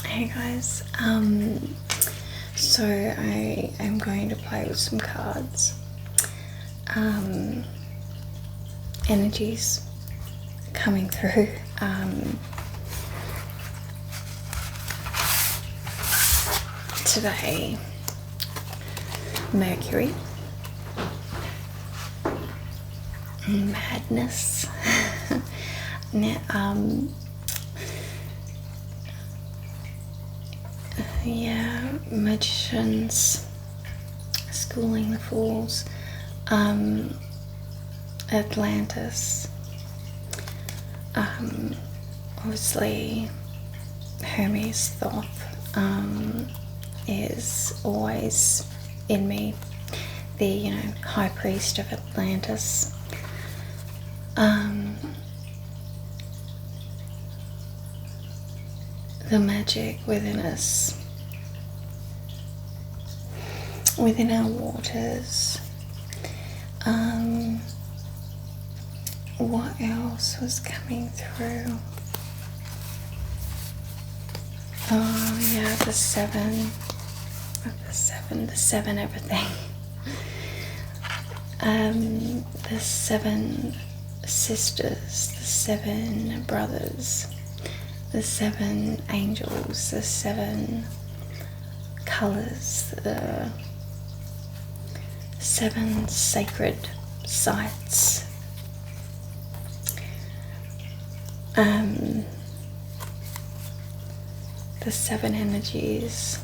Hey guys, so I am going to play with some cards. Energies coming through. Today, Mercury, madness. Now, yeah, magicians, schooling the fools, Atlantis, obviously Hermes Thoth is always in me, the high priest of Atlantis. The magic within us, within our waters. What else was coming through? Oh yeah, the seven everything. The seven sisters, the seven brothers, the seven angels, the seven colours, the seven sacred sites. The seven energies.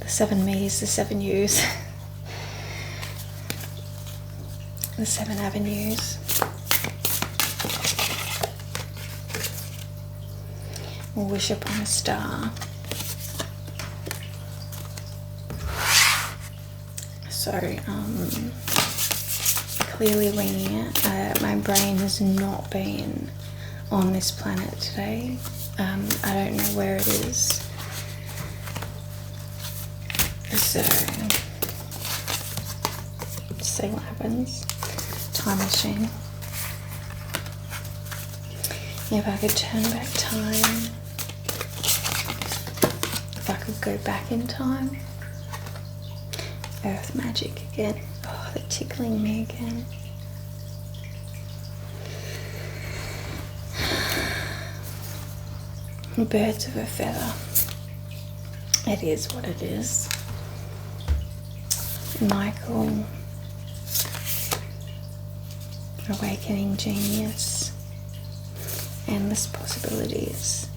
The seven me's, the seven you's. The seven avenues. Wish upon a star. So, clearly winging it. My brain has not been on this planet today. I don't know where it is. So, see what happens. Time machine. If I could turn back time. If I could go back in time. Earth magic again. Oh, they're tickling me again. Birds of a feather. It is what it is. Michael. Awakening genius. Endless possibilities.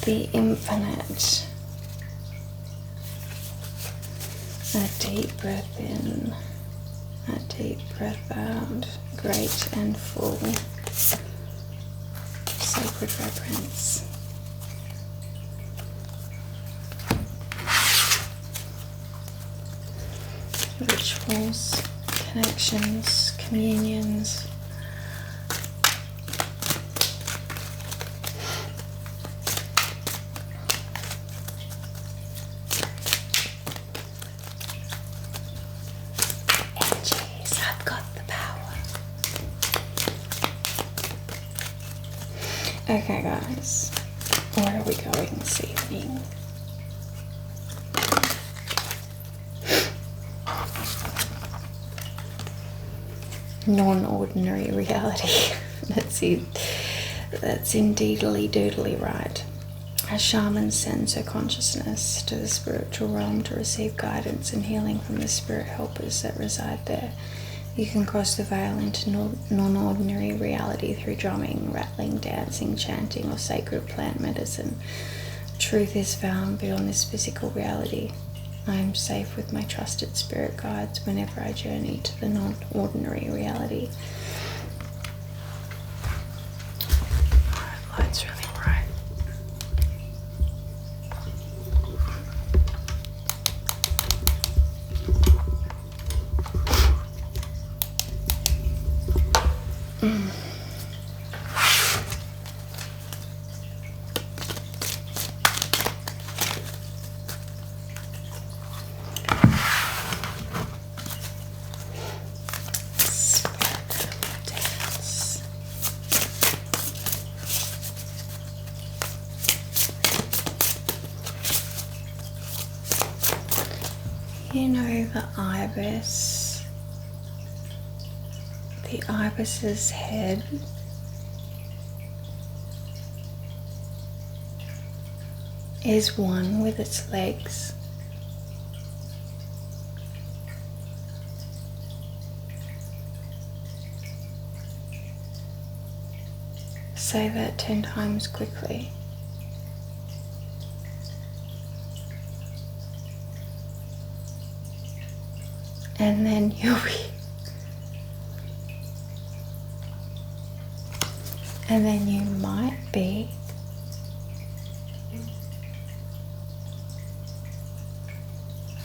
The infinite. A deep breath in, a deep breath out, great and full, sacred reverence. Rituals, connections, communions. Okay guys, where are we going this evening? Non-ordinary reality. That's it. That's indeedly doodly right. A shaman sends her consciousness to the spiritual realm to receive guidance and healing from the spirit helpers that reside there. You can cross the veil into non-ordinary reality through drumming, rattling, dancing, chanting, or sacred plant medicine. Truth is found beyond this physical reality. I am safe with my trusted spirit guides whenever I journey to the non-ordinary reality. Light's really bright. the ibis's head is one with its legs. Say that 10 times quickly. And then you might be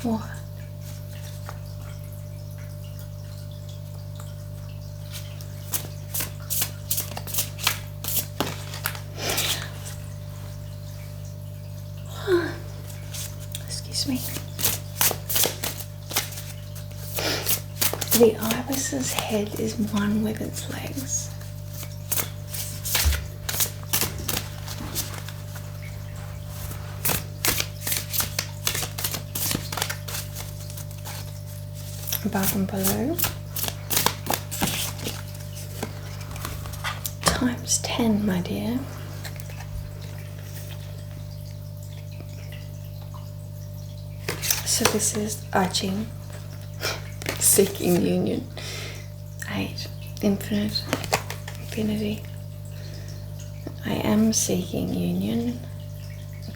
what? Excuse me. The ibis's head is one with its legs. Above and below. Times 10, my dear. So this is I Ching. Seeking union. 8. Infinity. I am seeking union.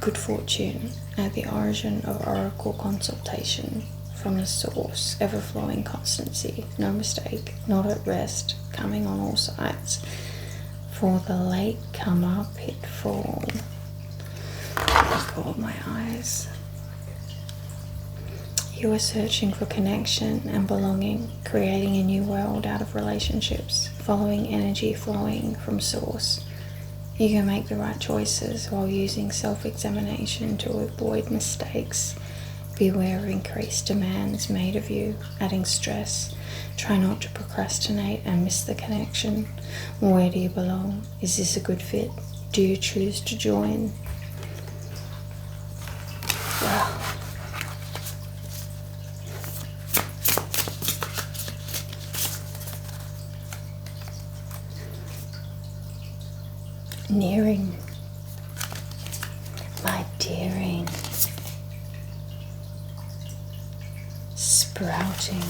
Good fortune at the origin of oracle consultation. From the source, ever-flowing constancy, no mistake, not at rest, coming on all sides. For the late comer pitfall. Oh God, my eyes. You are searching for connection and belonging, creating a new world out of relationships, following energy flowing from source. You can make the right choices while using self-examination to avoid mistakes. Beware of increased demands made of you, adding stress. Try not to procrastinate and miss the connection. Where do you belong? Is this a good fit? Do you choose to join? Wow. Nearing, my dearing, sprouting,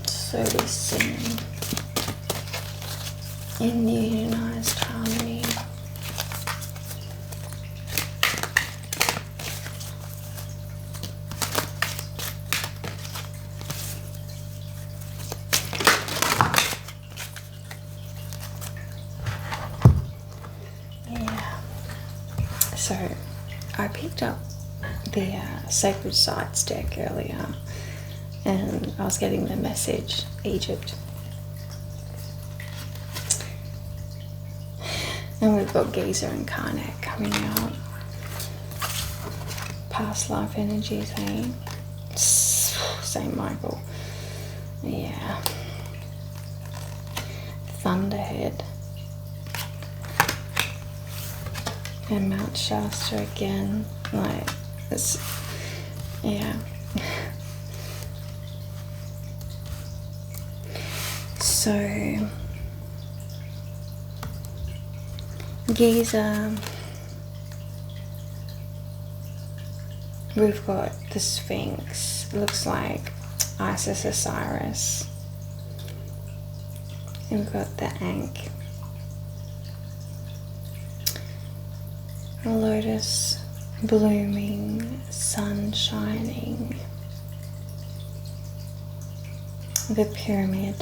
so we sing in unionized harmony. So I picked up the Sacred Sites deck earlier and I was getting the message, Egypt. And we've got Giza and Karnak coming out. Past life energies, eh? St. Michael. Yeah. Thunderhead. And Mount Shasta again, like, it's, yeah. So, Giza, we've got the Sphinx, looks like Isis Osiris, and we've got the Ankh. A lotus blooming, sun shining, the pyramid,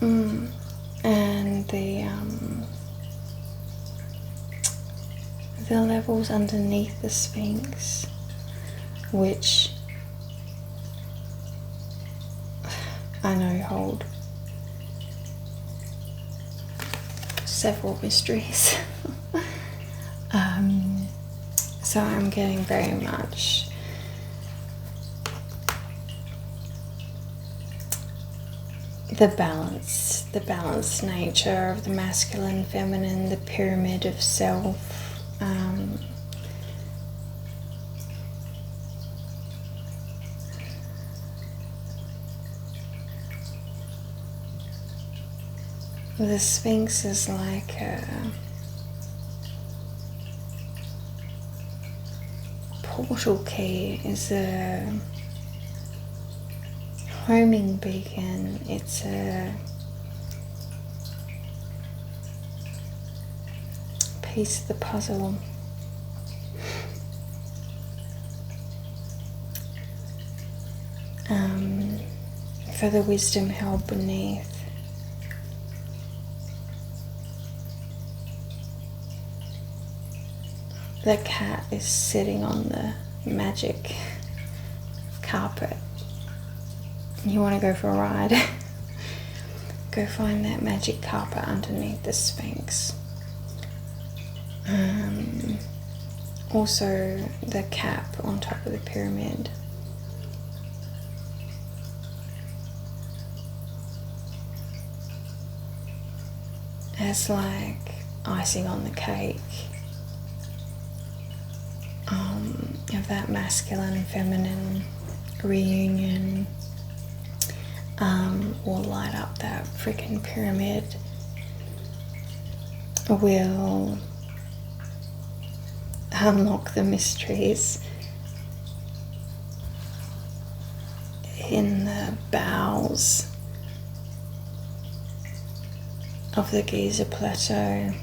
and the levels underneath the Sphinx, which I know hold several mysteries. So I'm getting very much the balanced nature of the masculine, feminine, the pyramid of self. The Sphinx is like a portal key, is a homing beacon, it's a piece of the puzzle. For the wisdom held beneath. The cat is sitting on the magic carpet. You want to go for a ride? Go find that magic carpet underneath the Sphinx. Also the cap on top of the pyramid. As like icing on the cake of that masculine and feminine reunion. Will light up that freaking pyramid. Will unlock the mysteries in the bowels of the Giza Plateau.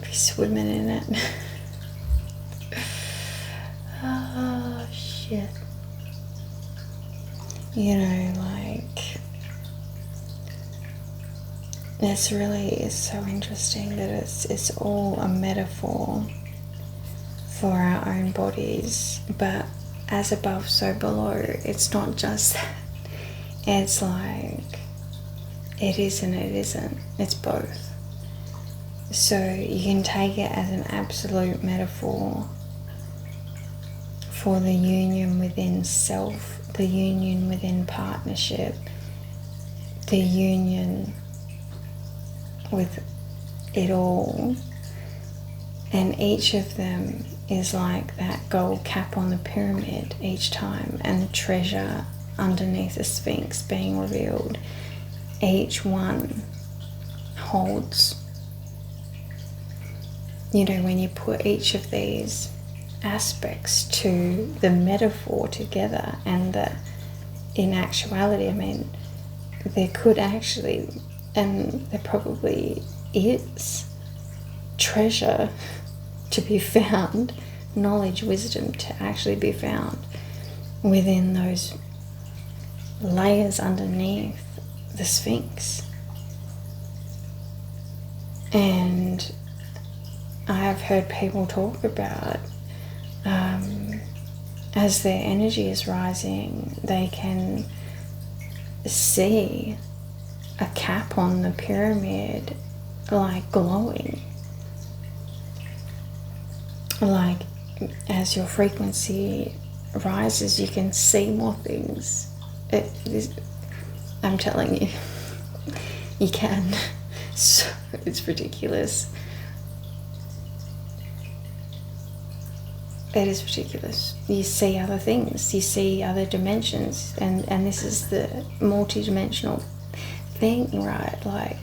Be swimming in it. Oh shit. You know, like, it's so interesting that it's all a metaphor for our own bodies, but as above, so below. It's not just that. It's like, it is and it isn't. It's both. So you can take it as an absolute metaphor for the union within self, the union within partnership, the union with it all. And each of them is like that gold cap on the pyramid each time, and the treasure underneath the Sphinx being revealed. Each one holds, you know, when you put each of these aspects to the metaphor together, and in actuality, I mean, there could actually, and there probably is, treasure to be found, knowledge, wisdom to actually be found within those layers underneath the Sphinx. And I have heard people talk about as their energy is rising, they can see a cap on the pyramid like glowing. Like as your frequency rises, you can see more things. I'm telling you, you can. So it's ridiculous. It is ridiculous. You see other things, you see other dimensions, and this is the multi-dimensional thing, right? Like,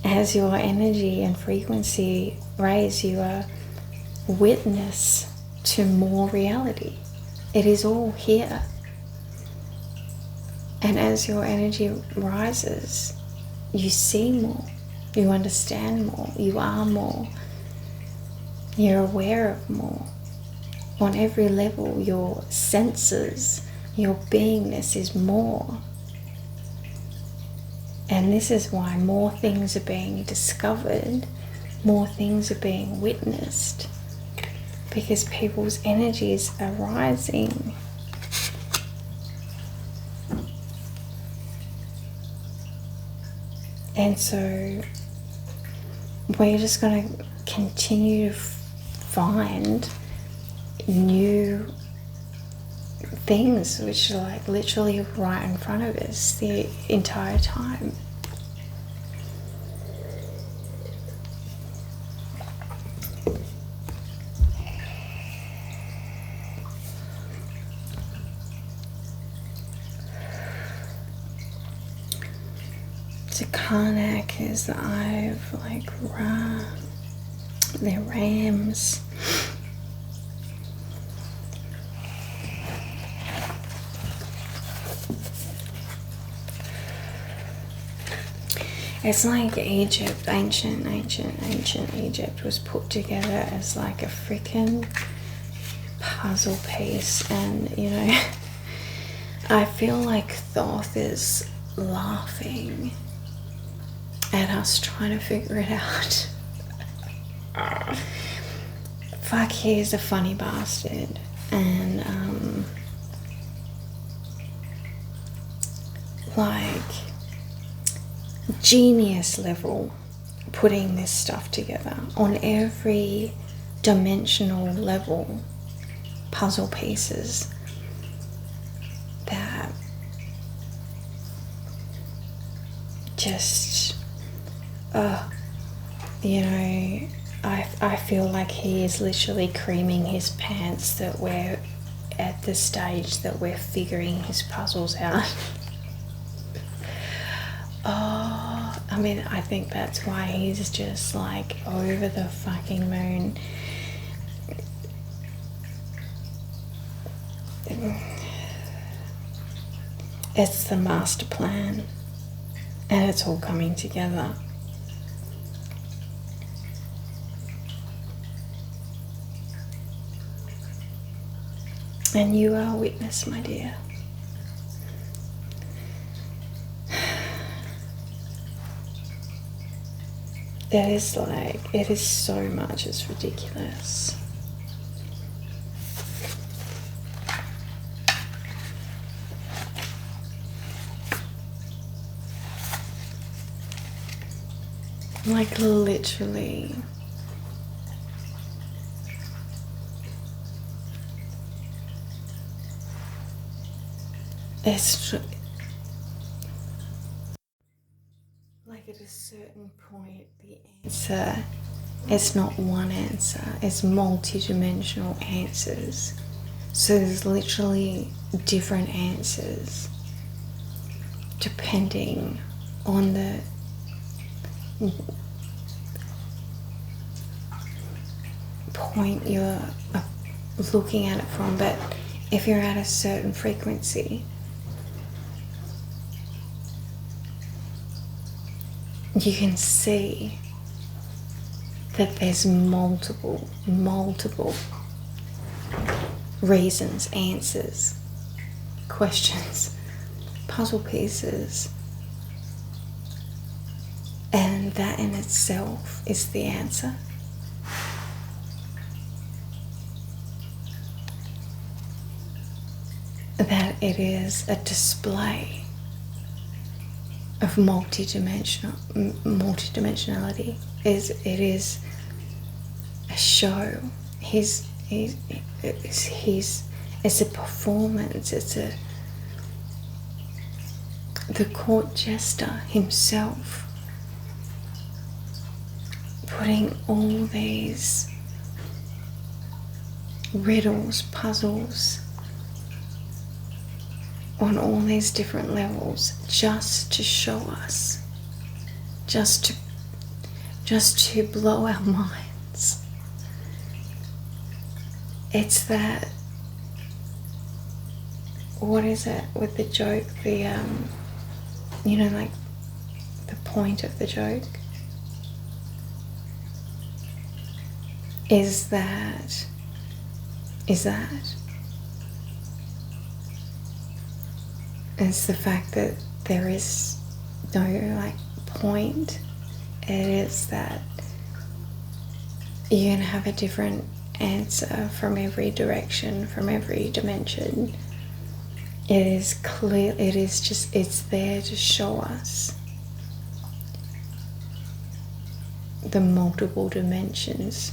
as your energy and frequency raise, you are witness to more reality. It is all here. And as your energy rises, you see more, you understand more, you are more, you're aware of more. On every level, your senses, your beingness is more. And this is why more things are being discovered, more things are being witnessed, because people's energies are rising. And so we're just going to continue to find new things which are like literally right in front of us the entire time. So Karnak is the hive, like Ra, they're rams. It's like Egypt, ancient Egypt was put together as like a freaking puzzle piece, and you know, I feel like Thoth is laughing at us trying to figure it out. Fuck, he's a funny bastard, and like genius level putting this stuff together on every dimensional level, puzzle pieces that just you know, I feel like he is literally creaming his pants that we're at the stage that we're figuring his puzzles out. Oh, I mean, I think that's why he's just like over the fucking moon. It's the master plan, and it's all coming together. And you are a witness, my dear. It is like, it is so much, it's ridiculous. Like literally. It's like at a certain point the answer is not one answer, it's multi-dimensional answers. So there's literally different answers depending on the point you're looking at it from. But if you're at a certain frequency, you can see that there's multiple reasons, answers, questions, puzzle pieces, and that in itself is the answer. That it is a display of multi-dimensionality. It is a show. It's a performance. It's the court jester himself putting all these riddles, puzzles on all these different levels, just to show us, just to blow our minds. It's that, what is it with the joke, the you know, like the point of the joke is that it's the fact that there is no like point. It is that you're gonna have a different answer from every direction, from every dimension. It is clear, it is just, it's there to show us the multiple dimensions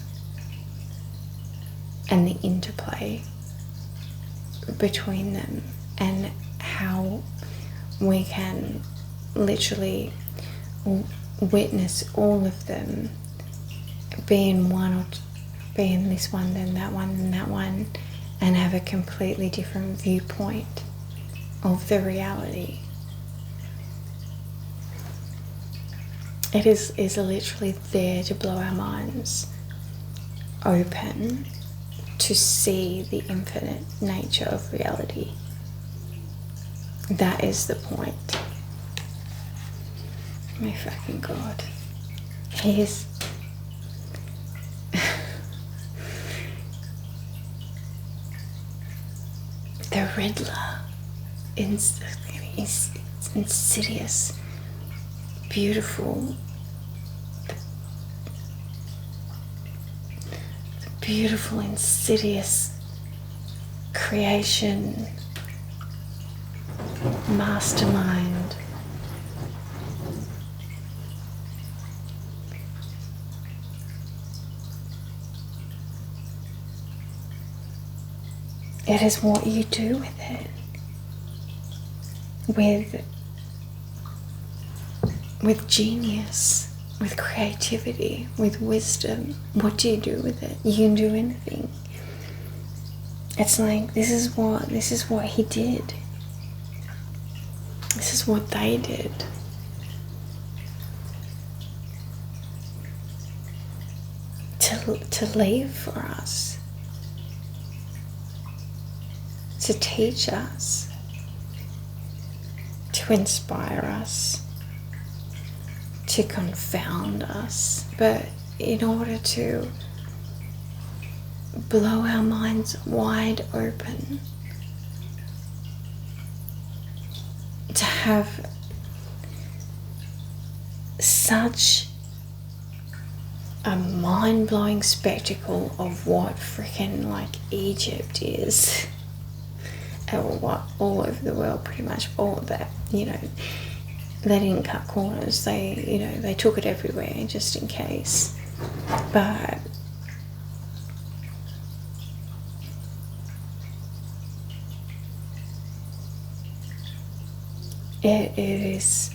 and the interplay between them, and how we can literally witness all of them being one, or being this one, then that one, and that one, and have a completely different viewpoint of the reality. It is literally there to blow our minds open to see the infinite nature of reality. That is the point. My fucking God. He is... the Riddler is insidious, beautiful, the beautiful, insidious creation, mastermind. It is what you do with it. With genius, with creativity, with wisdom. What do you do with it? You can do anything. It's like, this is what he did. This is what they did. To leave for us. To teach us, to inspire us, to confound us, but in order to blow our minds wide open, to have such a mind-blowing spectacle of what freaking like Egypt is. Or all over the world, pretty much all of that, they didn't cut corners, they took it everywhere just in case. But it is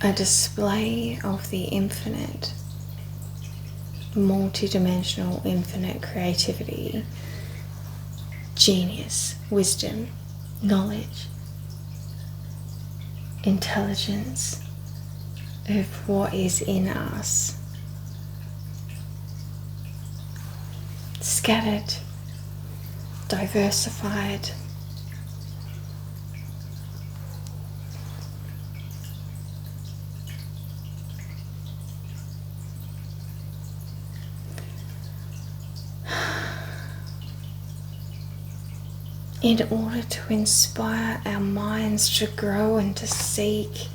a display of the infinite, multi-dimensional, infinite creativity, genius, wisdom, knowledge, intelligence of what is in us, scattered, diversified, in order to inspire our minds to grow and to seek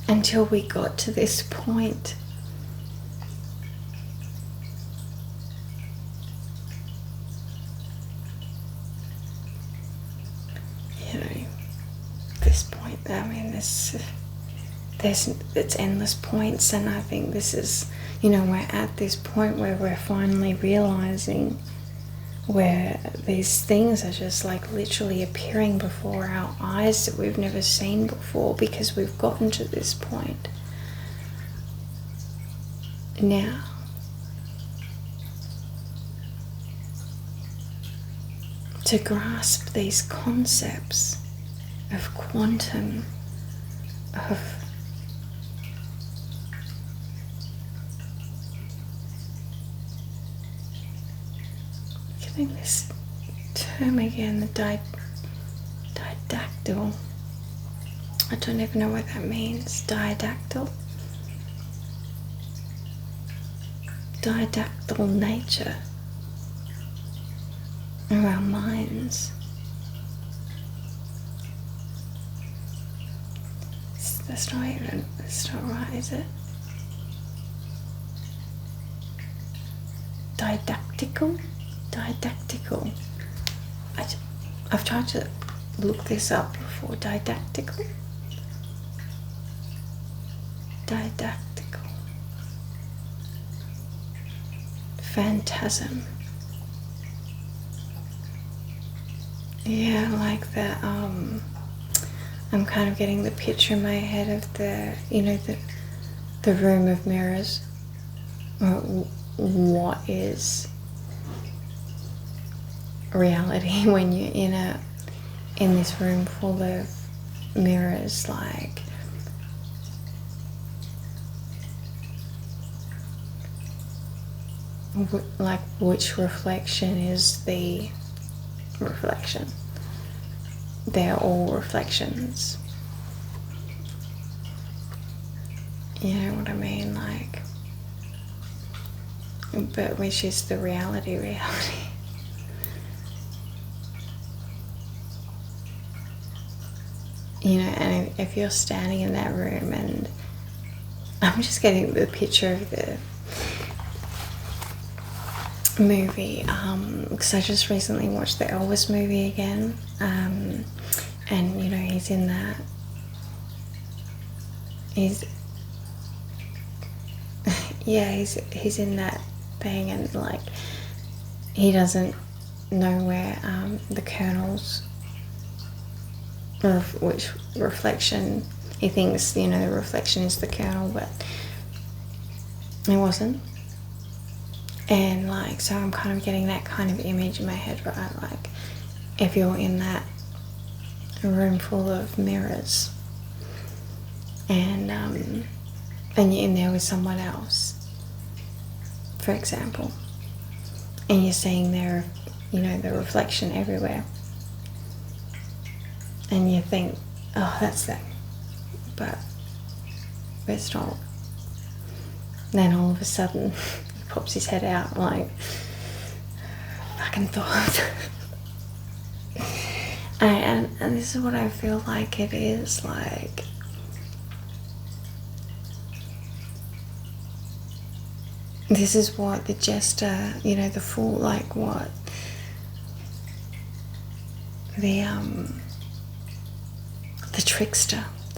until we got to this point. This point, it's endless points, and I think this is, we're at this point where we're finally realizing where these things are just like literally appearing before our eyes that we've never seen before, because we've gotten to this point. Now, to grasp these concepts of quantum, of getting this term again, the didactyl. I don't even know what that means. Didactyl nature of our minds. That's not right, is it? Didactical. I've tried to look this up before. Didactical. phantasm. Yeah, like the I'm kind of getting the picture in my head of the, you know, the room of mirrors. What is reality when you're in this room full of mirrors? Like which reflection is the reflection? They're all reflections. You know what I mean? Like, but which is the reality? You know, and if you're standing in that room, and I'm just getting the picture of the movie, because I just recently watched the Elvis movie again, and you know, he's in that, he's in that thing, and like he doesn't know where the Colonel's which reflection, he thinks, you know, the reflection is the Colonel, but it wasn't. And like, so I'm kind of getting that kind of image in my head, right? Like, if you're in that room full of mirrors, and you're in there with someone else, for example, and you're seeing their, you know, the reflection everywhere, and you think, oh, that's them, but it's not. Then all of a sudden, pops his head out like, fucking thought. and this is what I feel like it is, like, this is what the jester, you know, the fool, like what the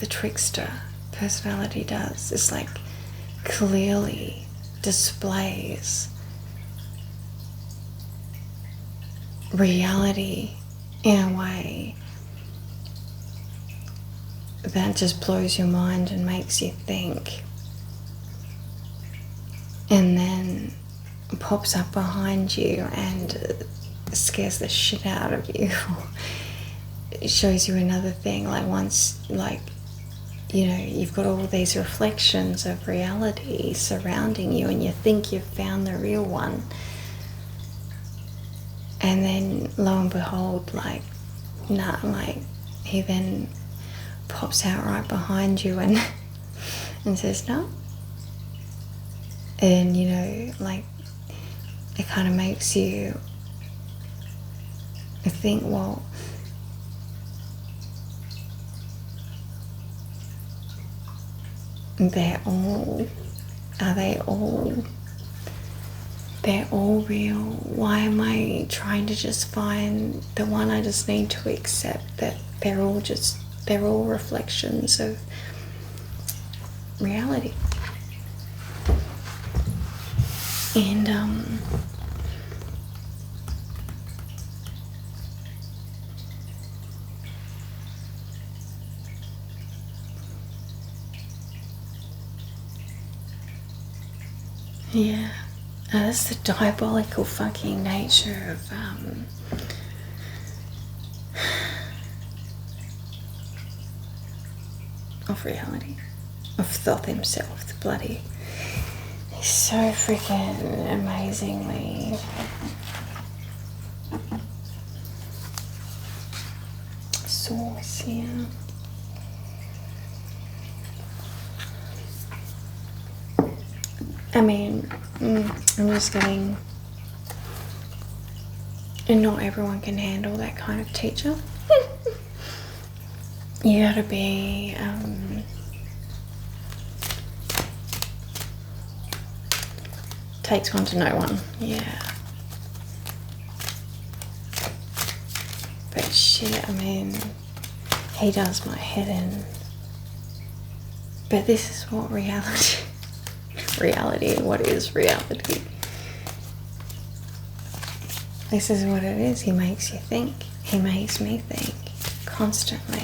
trickster personality does, is like clearly displays reality in a way that just blows your mind and makes you think, and then pops up behind you and scares the shit out of you. It shows you another thing, like once, like, you know, you've got all these reflections of reality surrounding you, and you think you've found the real one, and then lo and behold, like, nah, like, he then pops out right behind you and says no. And you know, like, it kind of makes you think, well, they're all real. Why am I trying to just find the one? I just need to accept that they're all reflections of reality. And yeah, that's the diabolical fucking nature of reality, of Thoth himself, the bloody. He's so freaking amazingly sauce, yeah. I mean, I'm just getting, and not everyone can handle that kind of teacher. You gotta be, takes one to know one, yeah. But shit, I mean, he does my head in. But this is what reality, what is reality? This is what it is. He makes you think. He makes me think constantly.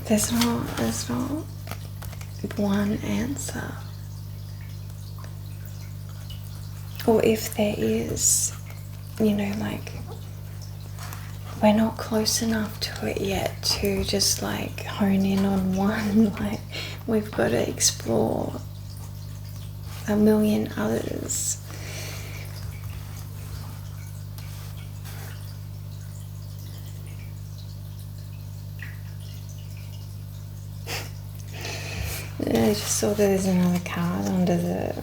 There's not one answer. Or if there is, like, we're not close enough to it yet to just like hone in on one. Like, we've got to explore a million others. I just saw there's another card under the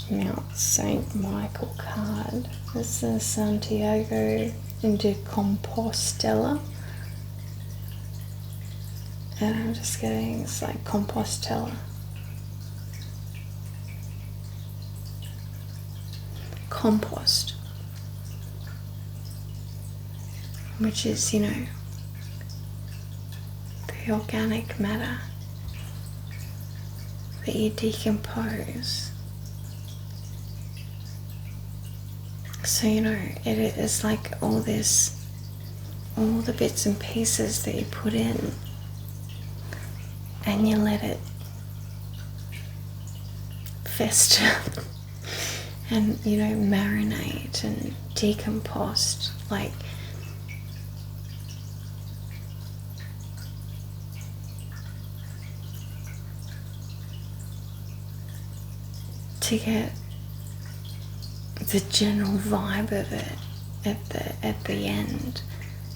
Mount Saint Michael card. It's the Santiago de Compostela. And I'm just getting, it's like Compostela. Compost. Which is, the organic matter that you decompose. So, it is like all the bits and pieces that you put in, and you let it fester and, marinate and decompost, like to get the general vibe of it at the end,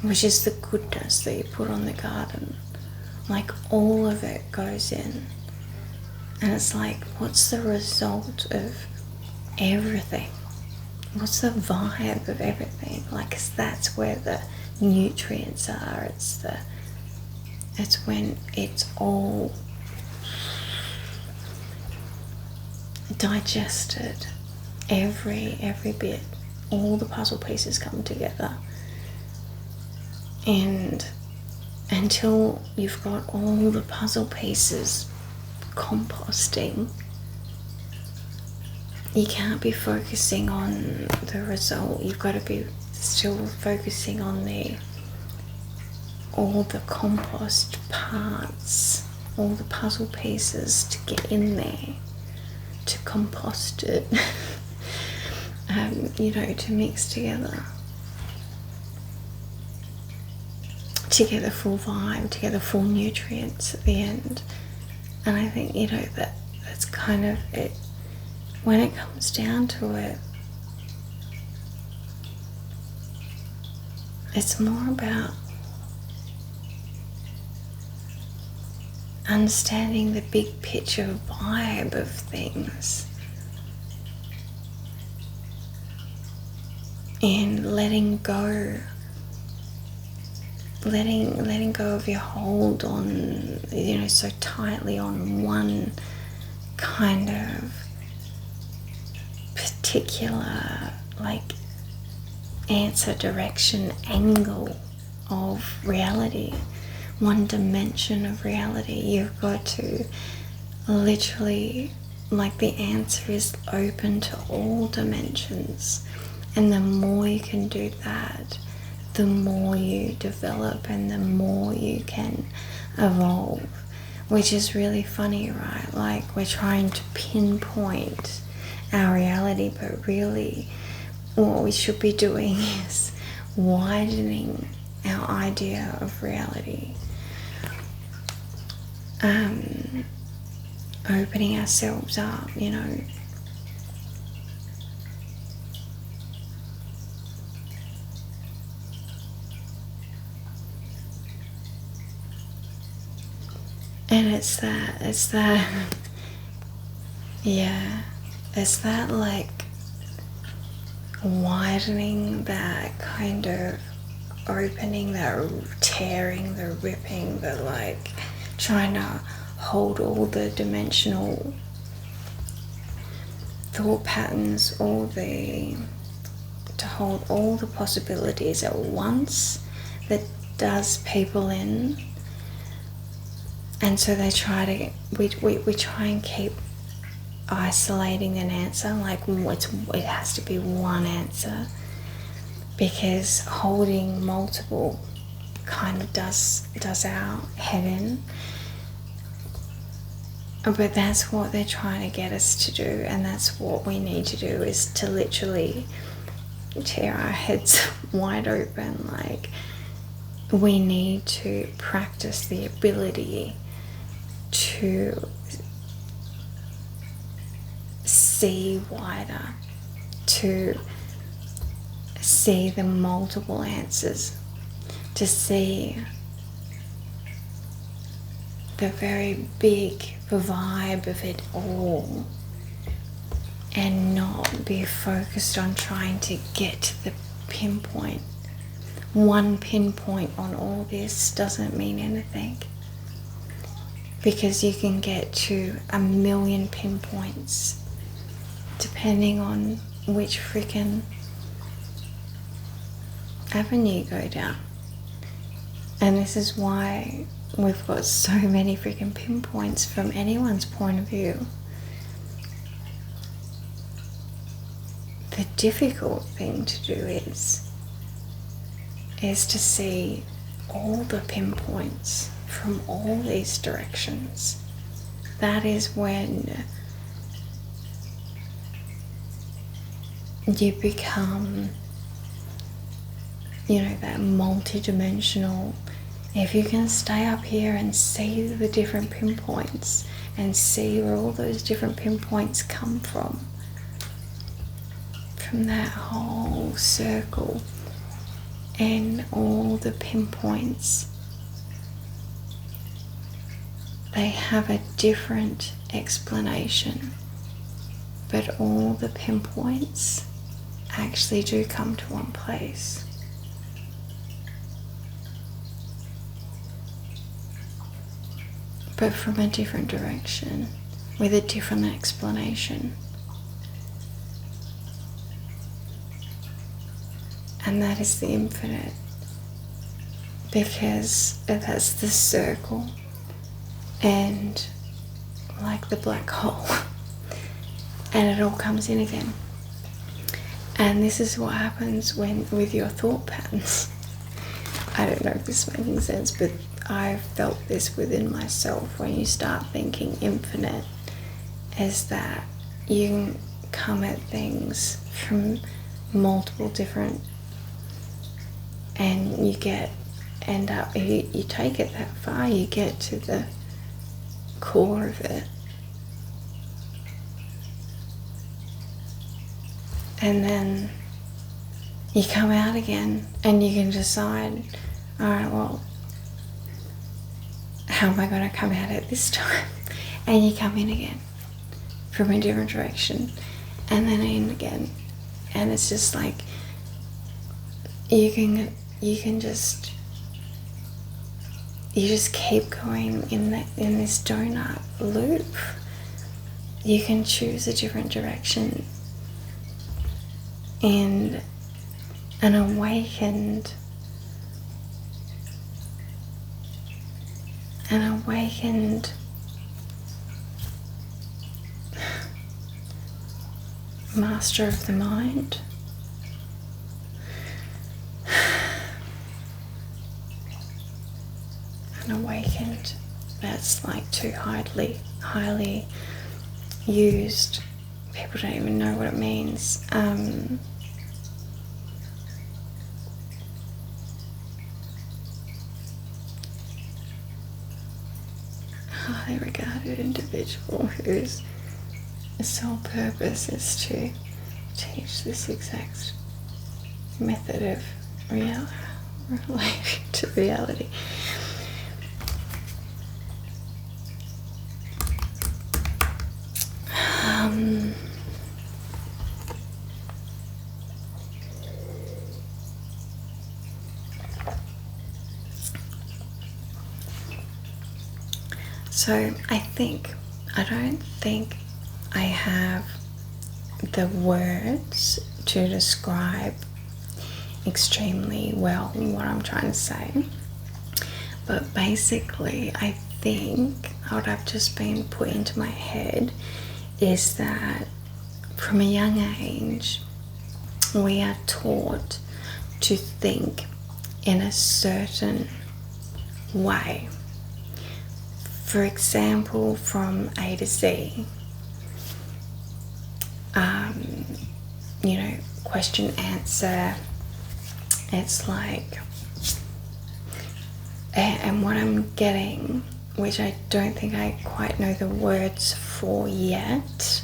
which is the goodness that you put on the garden. Like, all of it goes in, and it's like, what's the result of everything? What's the vibe of everything? Like, 'cause that's where the nutrients are. It's when it's all digested, every bit, all the puzzle pieces come together. And until you've got all the puzzle pieces composting, you can't be focusing on the result. You've got to be still focusing on all the compost parts, all the puzzle pieces to get in there, to compost it, to mix together, to get the full vibe, to get the full nutrients at the end. And I think, that's kind of it. When it comes down to it, it's more about understanding the big picture vibe of things and letting go of your hold on, so tightly on one kind of particular, like, answer, direction, angle of reality, one dimension of reality. You've got to literally, like, the answer is open to all dimensions, and the more you can do that, the more you develop and the more you can evolve. Which is really funny, right? Like, we're trying to pinpoint our reality, but really what we should be doing is widening our idea of reality, opening ourselves up, and it's that like widening, that kind of opening, that tearing, the ripping, the like trying to hold all the dimensional thought patterns, all the to hold all the possibilities at once that does people in. And so they try to, we try and keep isolating an answer, like it has to be one answer, because holding multiple kind of does our head in. But that's what they're trying to get us to do, and that's what we need to do, is to literally tear our heads wide open. Like, we need to practice the ability to see wider, to see the multiple answers, to see the very big vibe of it all, and not be focused on trying to get to the pinpoint. One pinpoint on all this doesn't mean anything, because you can get to 1,000,000 pinpoints depending on which freaking avenue you go down. And this is why we've got so many freaking pinpoints from anyone's point of view. The difficult thing to do is to see all the pinpoints from all these directions. That is when you become, that multi-dimensional. If you can stay up here and see the different pinpoints and see where all those different pinpoints come from that whole circle, and all the pinpoints, they have a different explanation, but all the pinpoints actually do come to one place. But from a different direction, with a different explanation. And that is the infinite, because that's the circle, and like the black hole, and it all comes in again. And this is what happens with your thought patterns. I don't know if this is making sense, but I've felt this within myself. When you start thinking infinite, is that you can come at things from multiple different, and you you take it that far, you get to the core of it, and then you come out again and you can decide, all right, well, how am I going to come at it this time? And you come in again from a different direction, and then in again, and it's just like you just keep going in this donut loop. You can choose a different direction, and an awakened master of the mind awakened, that's like too highly used. People don't even know what it means. Highly regarded individual whose sole purpose is to teach this exact method of relating to reality. So I don't think I have the words to describe extremely well what I'm trying to say. But basically, I think what I've just been put into my head is that from a young age, we are taught to think in a certain way. For example, from A to Z, question answer. It's like, and what I'm getting, which I don't think I quite know the words for yet,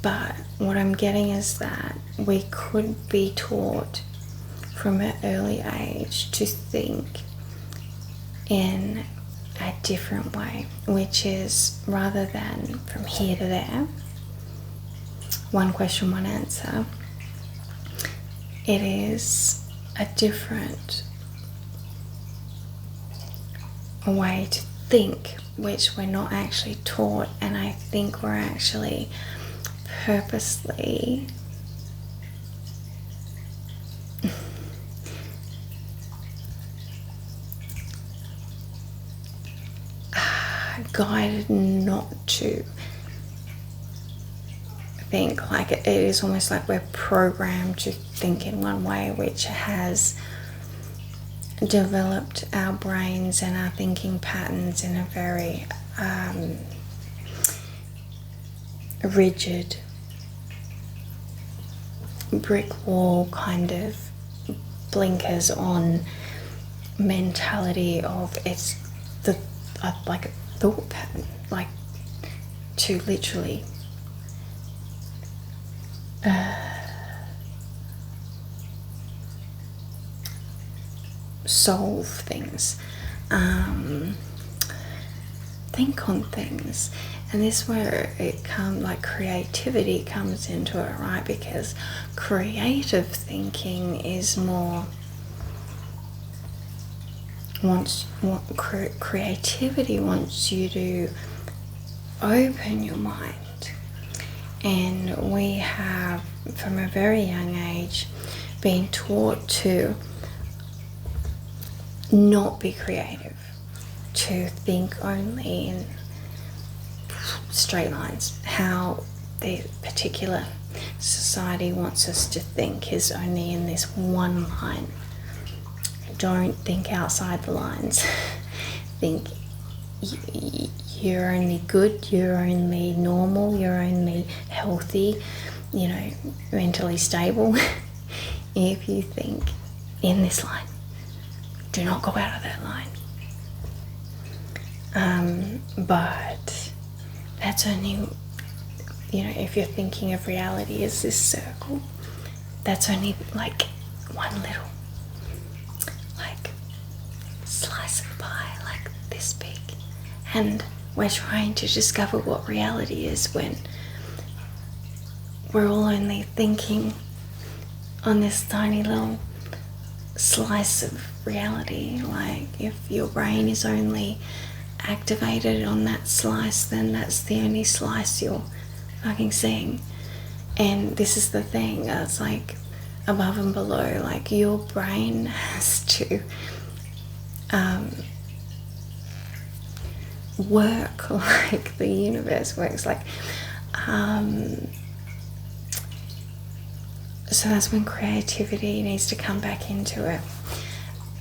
but what I'm getting is that we could be taught from an early age to think in a different way, which is, rather than from here to there, one question, one answer, it is a different way to think, which we're not actually taught. And I think we're actually purposely guided not to think. Like, it is almost like we're programmed to think in one way, which has developed our brains and our thinking patterns in a very rigid brick wall kind of blinkers on mentality of it's the like a thought pattern, like to literally solve things, think on things. And this is where it comes, like, creativity comes into it, right? Because creative thinking is more creativity wants you to open your mind. And we have, from a very young age, been taught to not be creative, to think only in straight lines. How the particular society wants us to think is only in this one line. Don't think outside the lines. Think you're only good, you're only normal, you're only healthy, mentally stable if you think in this line. Do not go out of that line. But that's only, if you're thinking of reality as this circle, that's only like one little, like, slice of pie, like this big. And we're trying to discover what reality is when we're all only thinking on this tiny little slice of reality. Like, if your brain is only activated on that slice, then that's the only slice you're fucking seeing. And this is the thing, it's like above and below. Like, your brain has to work like the universe works. Like, so that's when creativity needs to come back into it.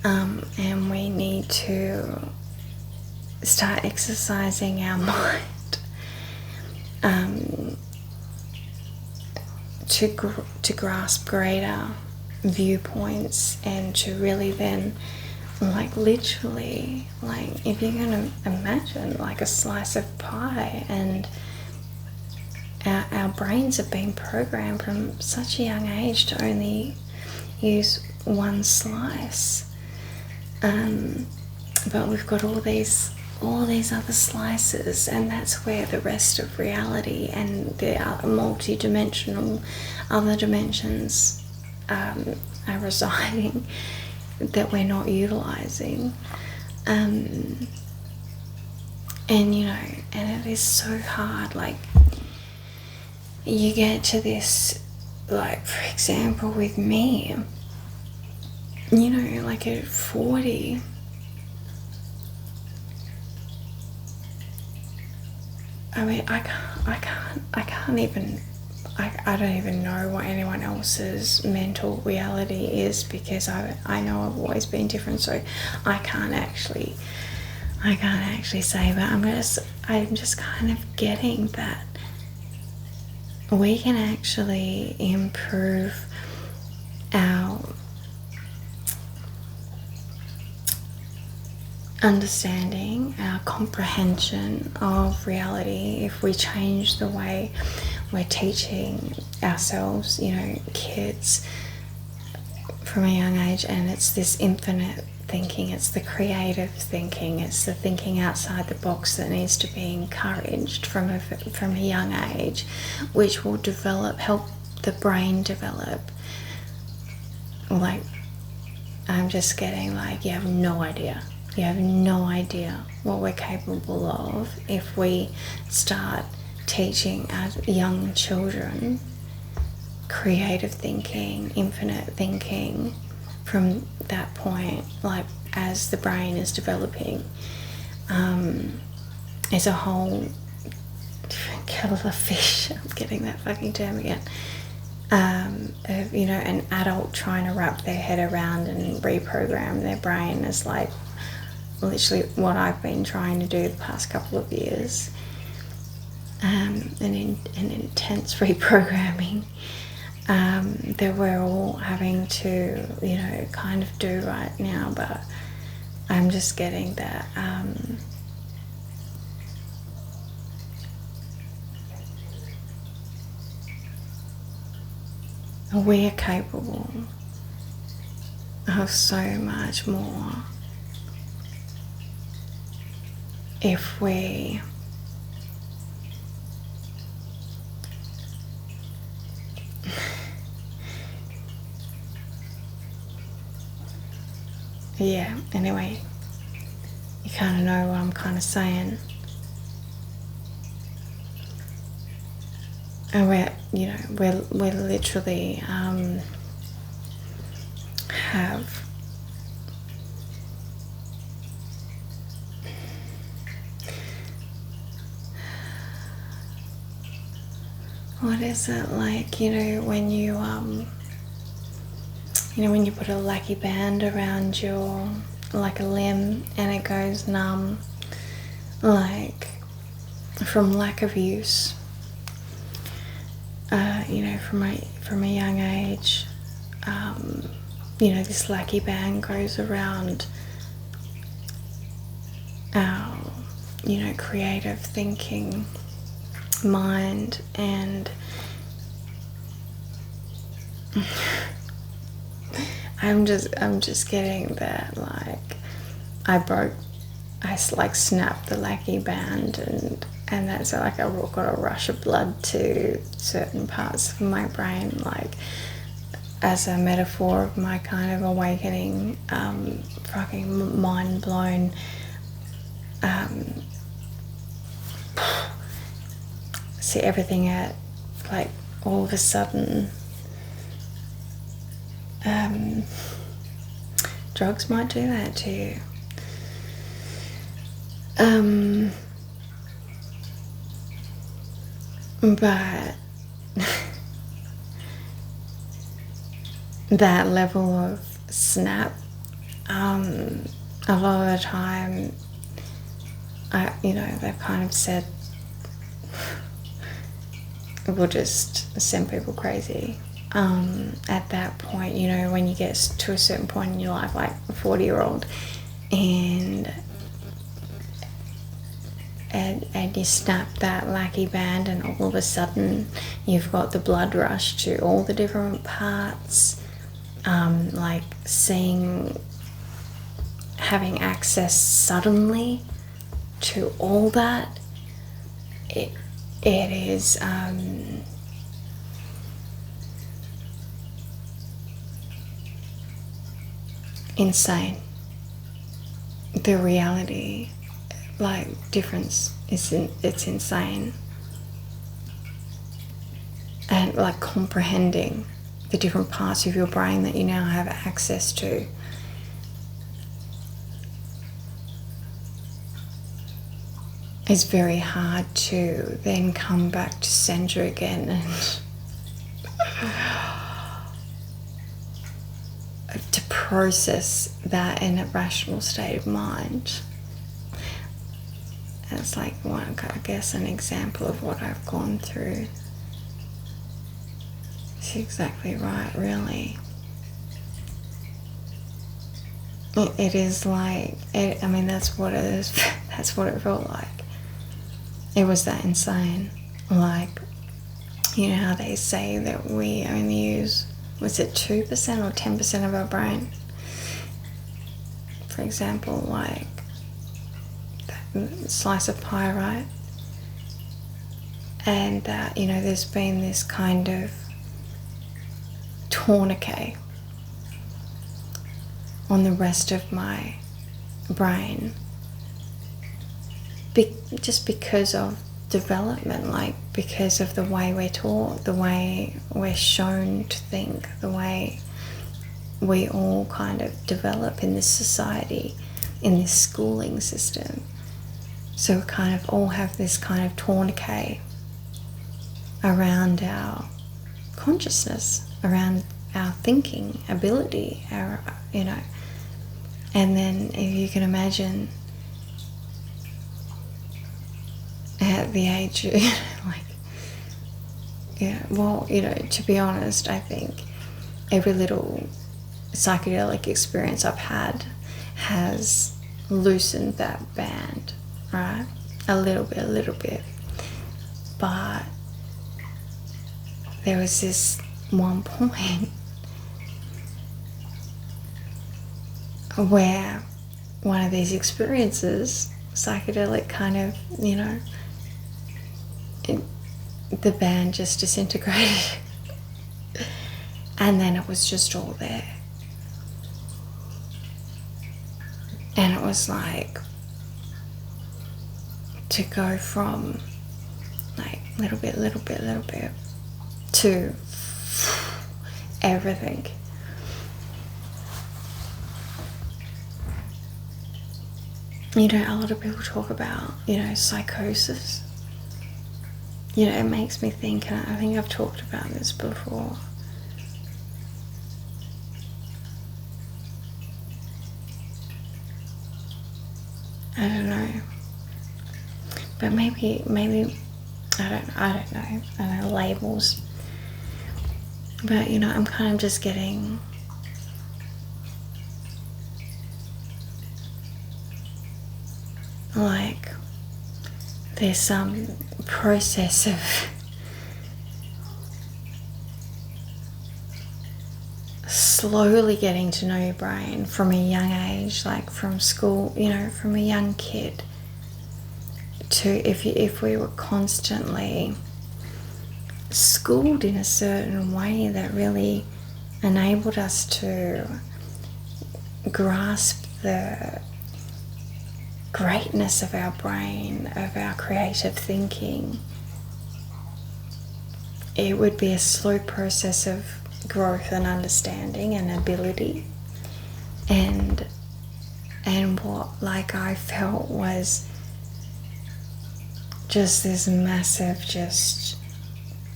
And we need to start exercising our mind to grasp greater viewpoints, and to really then, like, literally, like, if you're going to imagine like a slice of pie, and our brains have been programmed from such a young age to only use one slice, but we've got all these other slices, and that's where the rest of reality and the multi-dimensional other dimensions are residing that we're not utilizing. And and it is so hard. Like, you get to this, like, for example, with me, you know, like at 40, I mean, I don't even know what anyone else's mental reality is, because I know I've always been different, so I can't actually say, but I'm just kind of getting that we can actually improve our understanding, our comprehension of reality if we change the way we're teaching ourselves, you know, kids from a young age. And it's this infinite thinking, it's the creative thinking, it's the thinking outside the box that needs to be encouraged from a young age, which will help the brain develop. Like, I'm just getting like, you have no idea what we're capable of if we start teaching our young children creative thinking, infinite thinking from that point, like as the brain is developing. It's a whole different kettle of fish. I'm getting that fucking term again. Of, you know, an adult trying to wrap their head around and reprogram their brain is like literally what I've been trying to do the past couple of years. An intense reprogramming that we're all having to, you know, kind of do right now. But I'm just getting that we are capable of so much more if we yeah, anyway, you kind of know what I'm kind of saying. And we're literally have what is it like, you know, when you when you put a lucky band around your, like a limb, and it goes numb, like from lack of use. You know, from a young age, you know, this lucky band goes around our, you know, creative thinking mind, and I'm just getting that, like, I snapped the lucky band, and that's like I got a rush of blood to certain parts of my brain, like as a metaphor of my kind of awakening, fucking mind blown, see everything at, like, all of a sudden. Drugs might do that to you. But that level of snap, a lot of the time, they've kind of said it will just send people crazy. At that point, you know, when you get to a certain point in your life, like a 40-year-old, and you snap that lucky band, and all of a sudden you've got the blood rush to all the different parts, like having access suddenly to all that. It is insane. The reality, like, difference it's insane. like comprehending the different parts of your brain that you now have access to. It's very hard to then come back to center again and to process that in a rational state of mind. It's like one, I guess, an example of what I've gone through. It's exactly right, really. It is like, I mean, that's what it is. That's what it felt like. It was that insane. Like, you know how they say that we only use, was it 2% or 10% of our brain? For example, like that slice of pie, right? And that, you know, there's been this kind of tourniquet on the rest of my brain, just because of development, like because of the way we're taught, the way we're shown to think, the way we all kind of develop in this society, in this schooling system. So we kind of all have this kind of tourniquet around our consciousness, around our thinking ability, our, you know. And then if you can imagine at the age of, like, yeah, well, you know, to be honest, I think every little psychedelic experience I've had has loosened that band, right? A little bit. But there was this one point where one of these experiences, psychedelic kind of, you know, the band just disintegrated. And then it was just all there. And it was like to go from like little bit to everything. You know, a lot of people talk about, you know, psychosis. You know, it makes me think, and I think I've talked about this before. I don't know. But maybe I don't know. I don't know labels. But, you know, I'm kind of just getting like there's some process of slowly getting to know your brain from a young age, like from school, you know, from a young kid, to if we were constantly schooled in a certain way that really enabled us to grasp the greatness of our brain, of our creative thinking, it would be a slow process of growth and understanding and ability. And what, like, I felt was just this massive just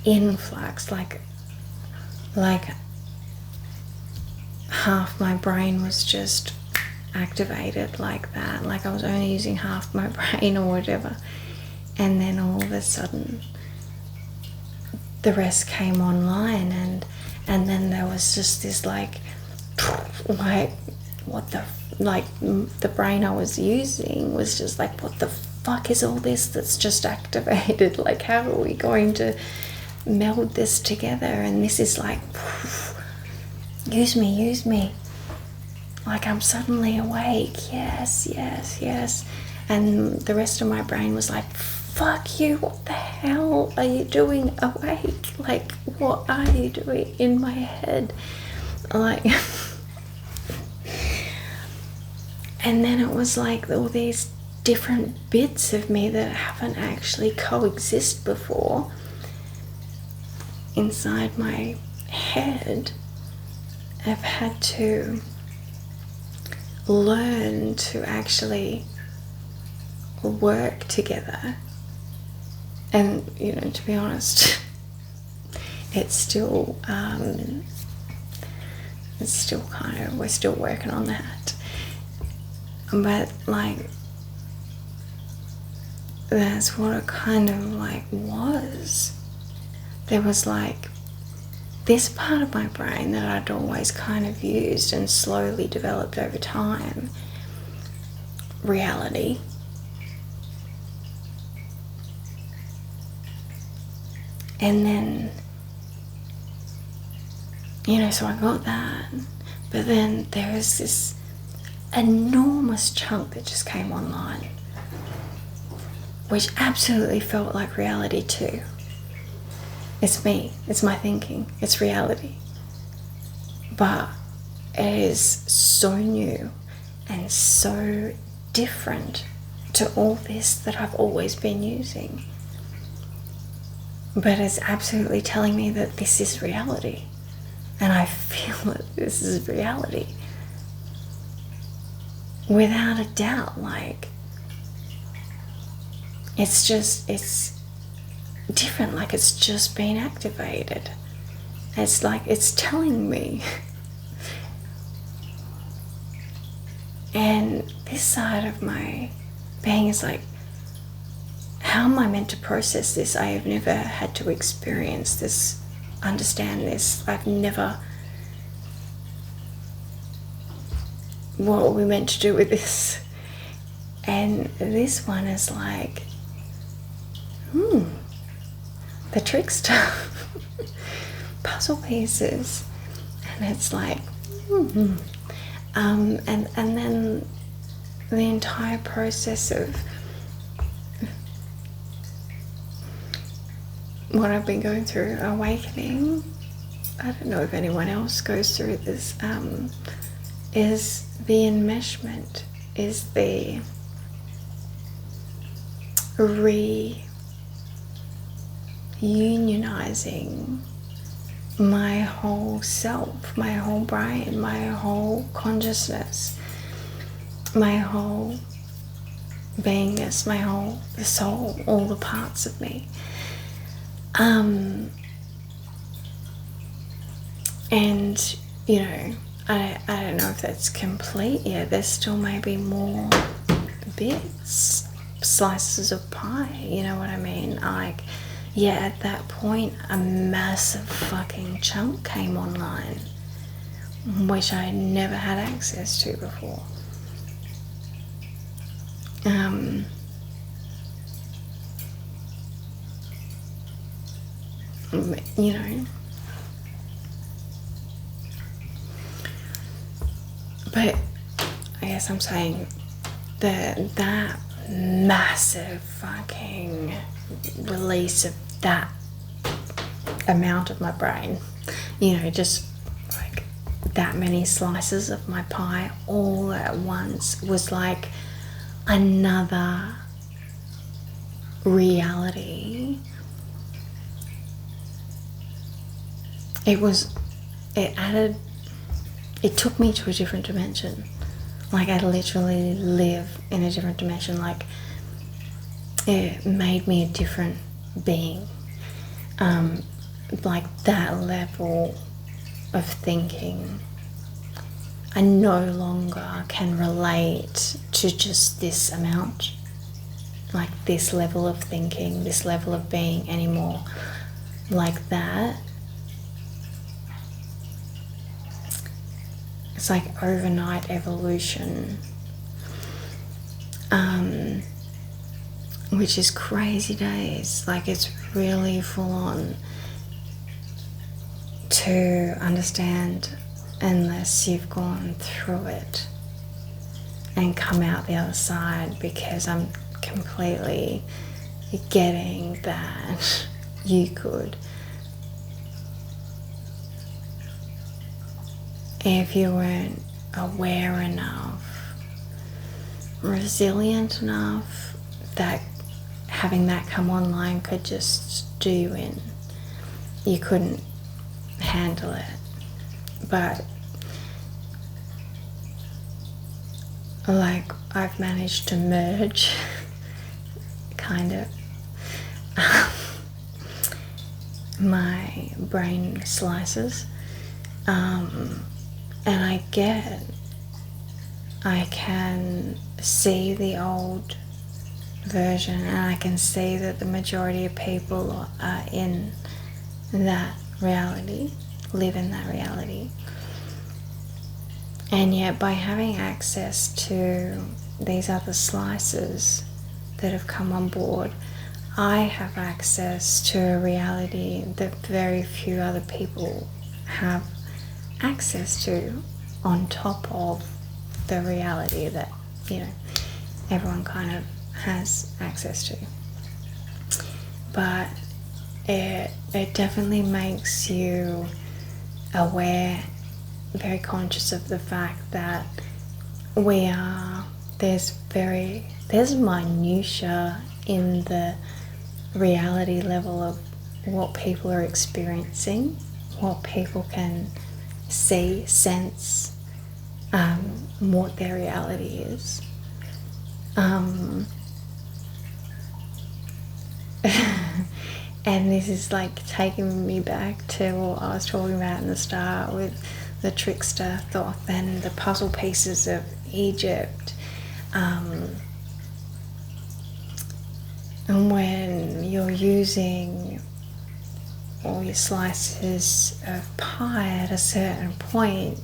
influx, like half my brain was just activated like that, like I was only using half my brain or whatever, and then all of a sudden the rest came online, and then there was just this like what the, like the brain I was using was just like, what the fuck is all this that's just activated? Like, how are we going to meld this together? And this is like, use me. Like, I'm suddenly awake. Yes. And the rest of my brain was like, fuck you, what the hell are you doing awake? Like, what are you doing in my head? Like, and then it was like all these different bits of me that haven't actually coexist before inside my head have had to learn to actually work together. And, you know, to be honest, it's still kind of, we're still working on that. But like, that's what it kind of like was. There was like this part of my brain that I'd always kind of used and slowly developed over time, reality. And then, you know, so I got that, but then there was this enormous chunk that just came online, which absolutely felt like reality too. It's me, it's my thinking, it's reality. But it is so new and so different to all this that I've always been using. But it's absolutely telling me that this is reality. And I feel that this is reality. Without a doubt, like, it's different, like it's just been activated. It's like, it's telling me. And this side of my being is like, how am I meant to process this? I have never had to experience this, understand this. I've never, what are we meant to do with this? And this one is like, the trickster. Puzzle pieces. And it's like, and then the entire process of what I've been going through, awakening, I don't know if anyone else goes through this, is the enmeshment, is the reunionizing my whole self, my whole brain, my whole consciousness, my whole beingness, the soul, all the parts of me. And, you know, I don't know if that's complete yet. There's still maybe more bits, slices of pie, you know what I mean? Like, yeah, at that point, a massive fucking chunk came online, which I never had access to before. You know, but I guess I'm saying that massive fucking release of that amount of my brain, you know, just like that many slices of my pie all at once, was like another reality. It took me to a different dimension. Like, I literally live in a different dimension. Like, it made me a different being. Like, that level of thinking, I no longer can relate to just this amount, like this level of thinking, this level of being anymore. Like that. It's like overnight evolution, which is crazy days. Like, it's really full on to understand unless you've gone through it and come out the other side, because I'm completely getting that you could, if you weren't aware enough, resilient enough, that having that come online could just do you in. you couldn't handle it. But like, I've managed to merge kind of my brain slices, and I can see the old version, and I can see that the majority of people are in that reality, live in that reality. And yet, by having access to these other slices that have come on board, I have access to a reality that very few other people have access to, on top of the reality that, you know, everyone kind of has access to. But it definitely makes you aware, very conscious of the fact that there's minutiae in the reality level of what people are experiencing, what people can see, sense, what their reality is. And this is like taking me back to what I was talking about in the start with the trickster Thoth and the puzzle pieces of Egypt. And when you're using all your slices of pie at a certain point,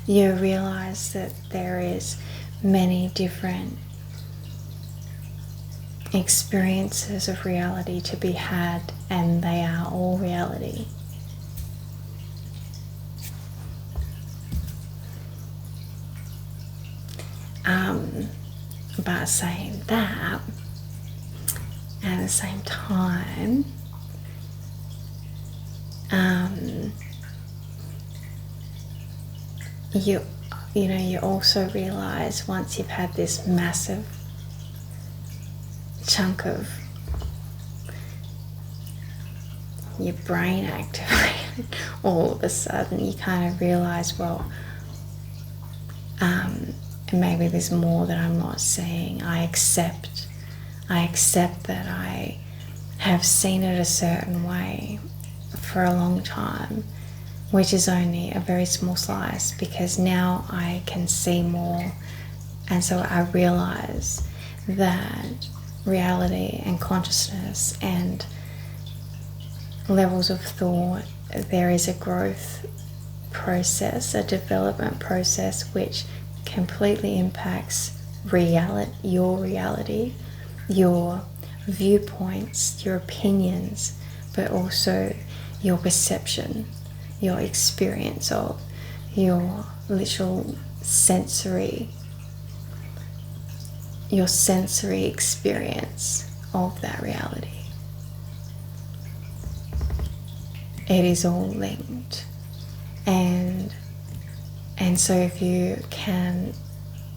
you realize that there is many different experiences of reality to be had, and they are all reality. But saying that, at the same time, you also realize, once you've had this massive chunk of your brain activated, all of a sudden you kind of realize, well, maybe there's more that I'm not seeing. I accept that I have seen it a certain way for a long time, which is only a very small slice, because now I can see more. And so I realize that reality and consciousness and levels of thought, there is a growth process, a development process, which completely impacts your reality, your viewpoints, your opinions, but also your perception, your experience of your literal sensory experience of that reality. It is all linked. And so if you can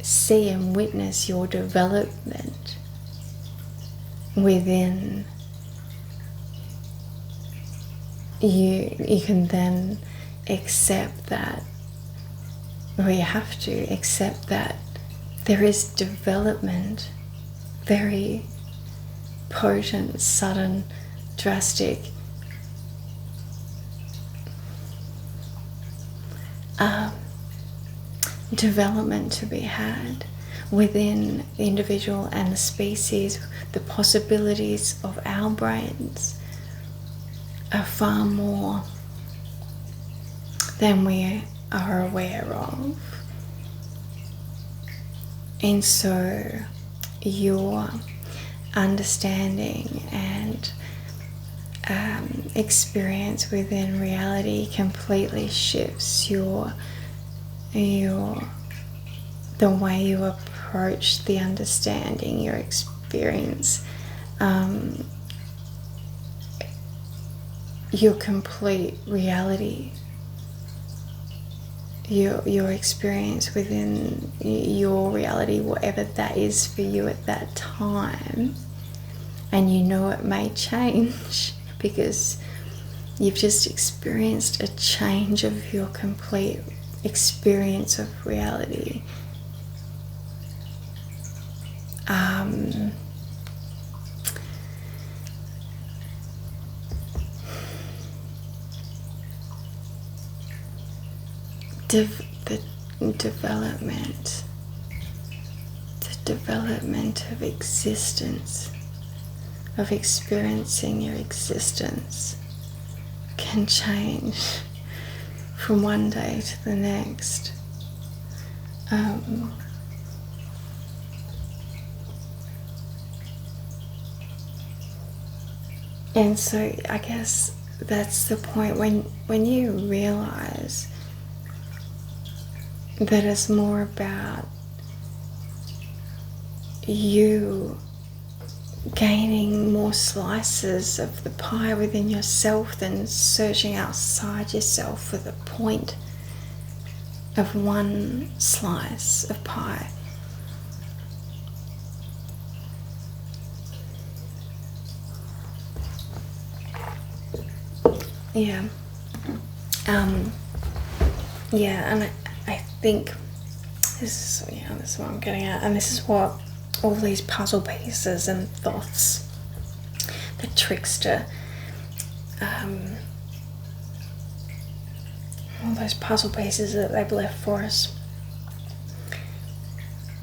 see and witness your development within, you can then accept that, or you have to accept that there is development, very potent, sudden, drastic development to be had within the individual and the species. The possibilities of our brains are far more than we are aware of. And so your understanding and experience within reality completely shifts the way you approach the understanding, your experience, your complete reality, your experience within your reality, whatever that is for you at that time. And you know it may change because You've just experienced a change of your complete experience of reality. The development of existence, of experiencing your existence, can change from one day to the next. And so I guess that's the point when you realize that it's more about you gaining more slices of the pie within yourself than searching outside yourself for the point of one slice of pie. Yeah. Yeah, and I think this is what I'm getting at, and this is what all these puzzle pieces and thoughts, the trickster, all those puzzle pieces that they've left for us,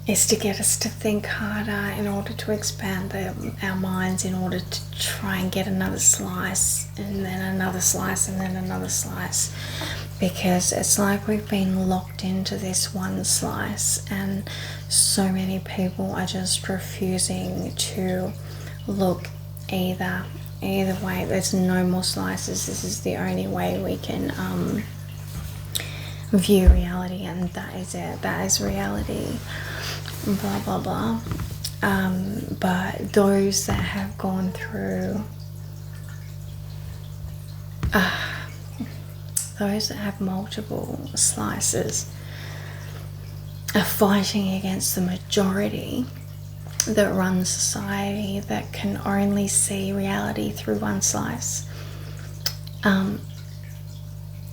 is to get us to think harder in order to expand our minds, in order to try and get another slice, and then another slice, and then another slice. Because it's like we've been locked into this one slice, and so many people are just refusing to look either way. There's no more slices. This is the only way we can view reality, and that is it. That is reality. Blah blah blah. But those that have gone through those that have multiple slices are fighting against the majority that runs society, that can only see reality through one slice.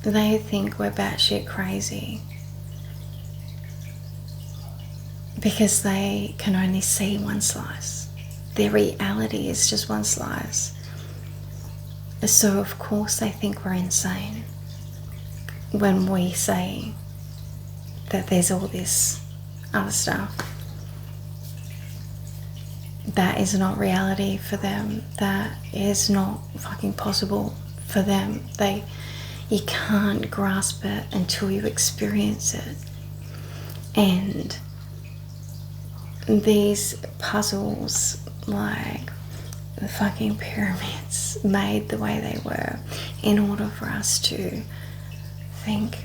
They think we're batshit crazy because they can only see one slice. Their reality is just one slice. So of course they think we're insane when we say that there's all this other stuff. That is not reality for them. That is not fucking possible for them. You can't grasp it until you experience it. And these puzzles, like the fucking pyramids, made the way they were in order for us to think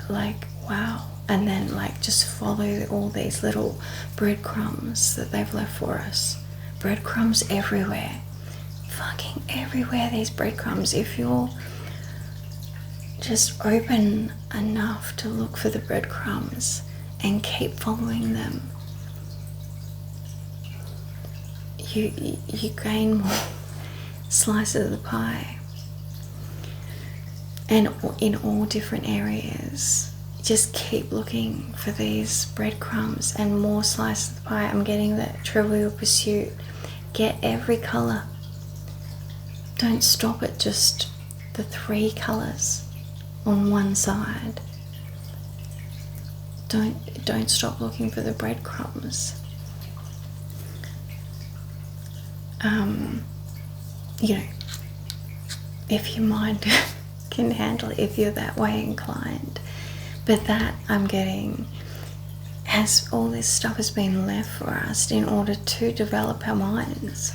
like, wow, and then like just follow all these little breadcrumbs that they've left for us. Breadcrumbs everywhere, fucking everywhere, these breadcrumbs. If you're just open enough to look for the breadcrumbs and keep following them, you gain more slices of the pie. And in all different areas, just keep looking for these breadcrumbs and more slices of the pie. I'm getting that Trivial Pursuit. Get every colour. Don't stop at just the 3 colours on one side. Don't stop looking for the breadcrumbs. If your mind can handle it, if you're that way inclined. But that, I'm getting, as all this stuff has been left for us in order to develop our minds.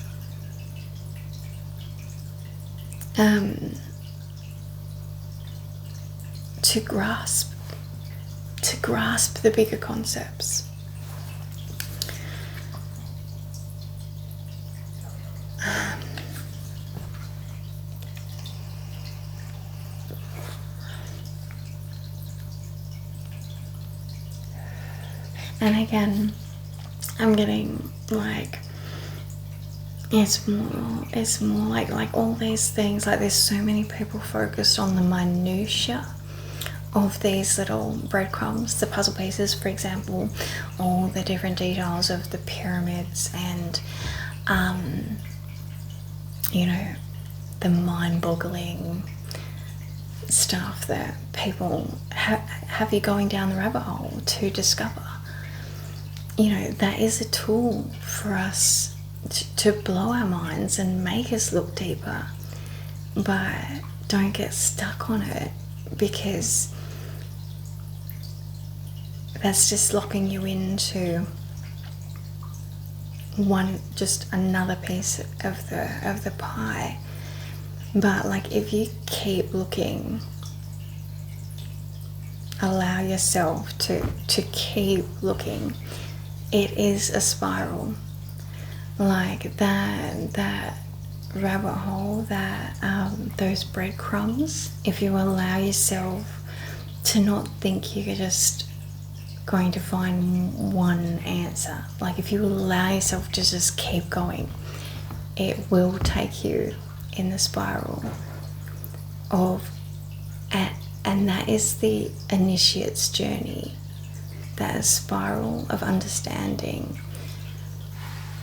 To grasp the bigger concepts. And again, I'm getting like it's more like all these things, like there's so many people focused on the minutia of these little breadcrumbs, the puzzle pieces, for example, all the different details of the pyramids, and you know, the mind-boggling stuff that people have you going down the rabbit hole to discover. You know, that is a tool for us to blow our minds and make us look deeper, but don't get stuck on it, because that's just locking you into just another piece of the pie. But like, if you keep looking, allow yourself to keep looking, it is a spiral. Like that rabbit hole, that those breadcrumbs, if you allow yourself to not think you're just going to find one answer, like if you allow yourself to just keep going, it will take you in the spiral of, and that is the initiate's journey, that spiral of understanding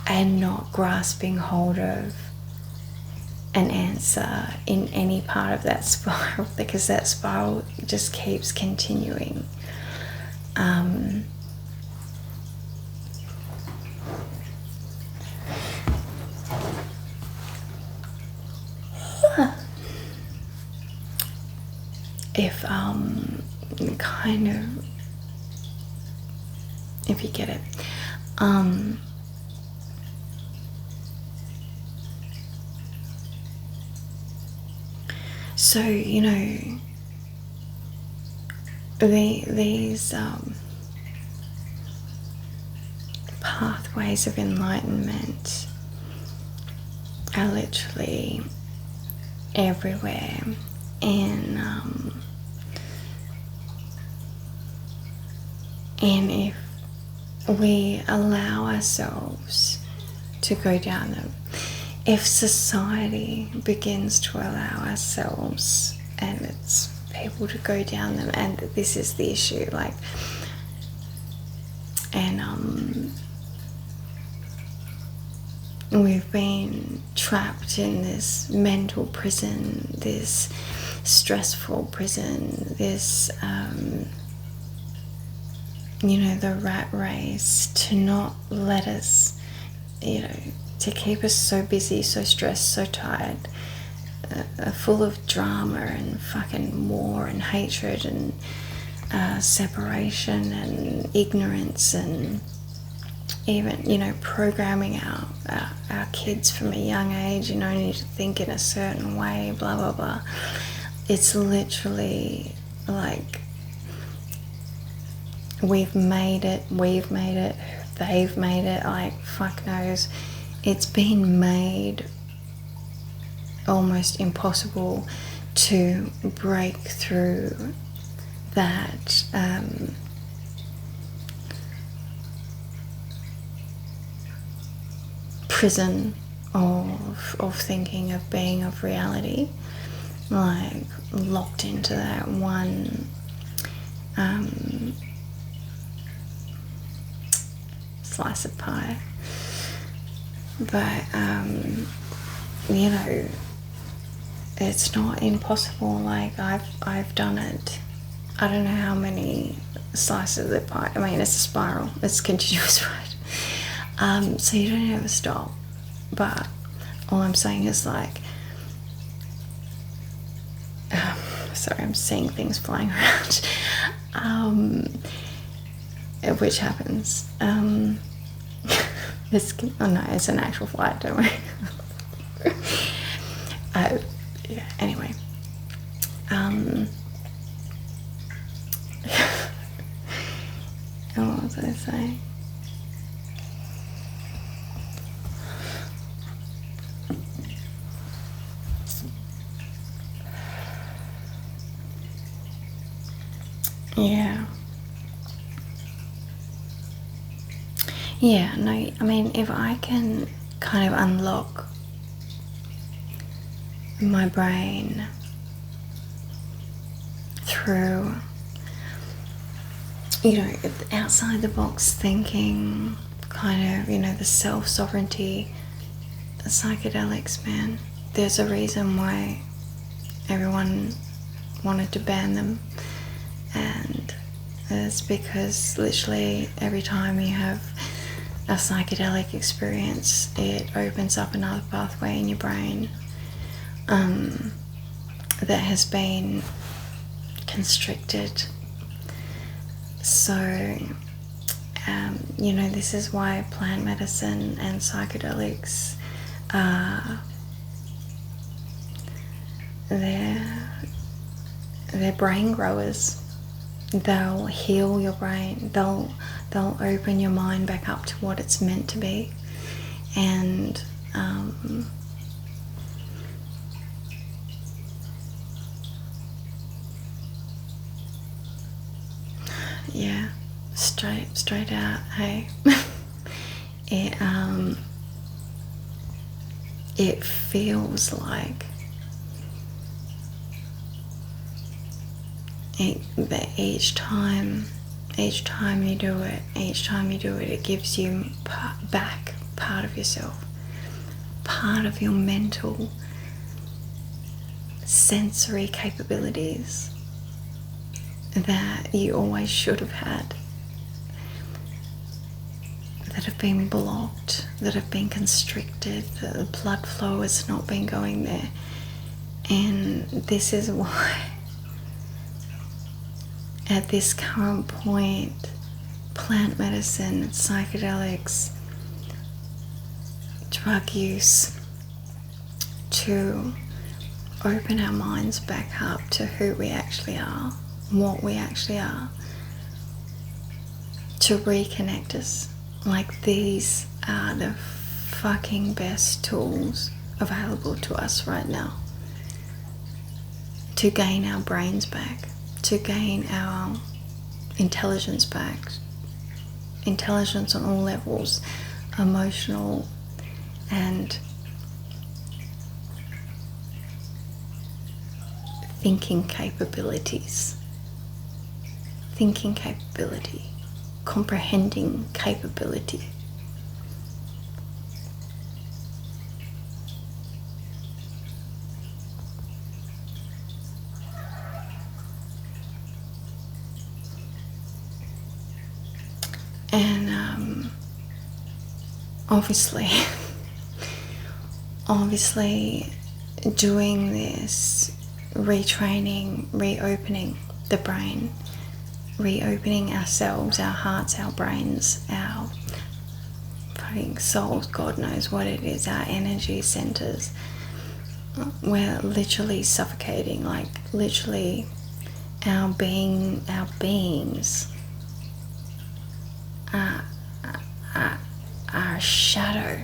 and not grasping hold of an answer in any part of that spiral, because that spiral just keeps continuing. If kind of, if you get it, so you know, these pathways of enlightenment are literally everywhere, and if we allow ourselves to go down them, if society begins to allow ourselves and its people to go down them, and this is the issue, like, and we've been trapped in this mental prison, this stressful prison, this you know, the rat race, to not let us, you know, to keep us so busy, so stressed, so tired, full of drama and fucking war and hatred and separation and ignorance, and even, you know, programming our kids from a young age, you know, need to think in a certain way, blah blah blah. It's literally like, we've made it, they've made it, like, fuck knows, it's been made almost impossible to break through that prison of thinking, of being, of reality, like locked into that one slice of pie. But you know, it's not impossible. Like, I've done it. I don't know how many slices of the pie. I mean, it's a spiral, it's continuous, right? So you don't ever stop. But all I'm saying is, like, sorry, I'm seeing things flying around, which happens. Oh no, it's an actual flight, don't worry. Yeah, anyway. What was I saying? Yeah, no, I mean, if I can kind of unlock my brain through, outside the box thinking, kind of, the self-sovereignty, the psychedelics, man. There's a reason why everyone wanted to ban them, and it's because literally every time you have a psychedelic experience, it opens up another pathway in your brain that has been constricted. So this is why plant medicine and psychedelics are they're brain growers. They'll heal your brain. They'll open your mind back up to what it's meant to be. And yeah, straight out, hey. It feels like that each time you do it, it gives you back part of yourself, part of your mental sensory capabilities that you always should have had, that have been blocked, that have been constricted, that the blood flow has not been going there. And this is why at this current point, plant medicine, psychedelics, drug use, to open our minds back up to who we actually are, what we actually are, to reconnect us. Like, these are the fucking best tools available to us right now to gain our brains back, to gain our intelligence back, intelligence on all levels, emotional and thinking capabilities, comprehending capability. And obviously doing this, retraining, reopening the brain, reopening ourselves, our hearts, our brains, our fucking souls, God knows what it is, our energy centers. We're literally suffocating, like literally our beings are a shadow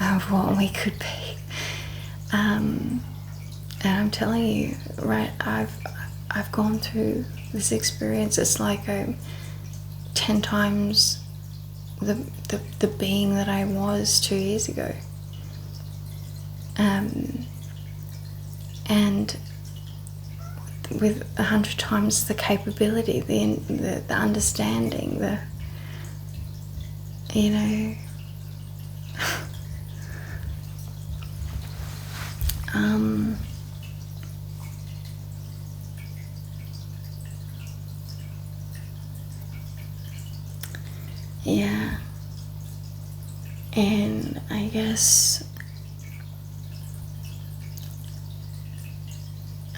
of what we could be. And I'm telling you, right, I've gone through this experience. It's like 10 times the being that I was 2 years ago. And with 100 times the capability, the understanding, yeah, and I guess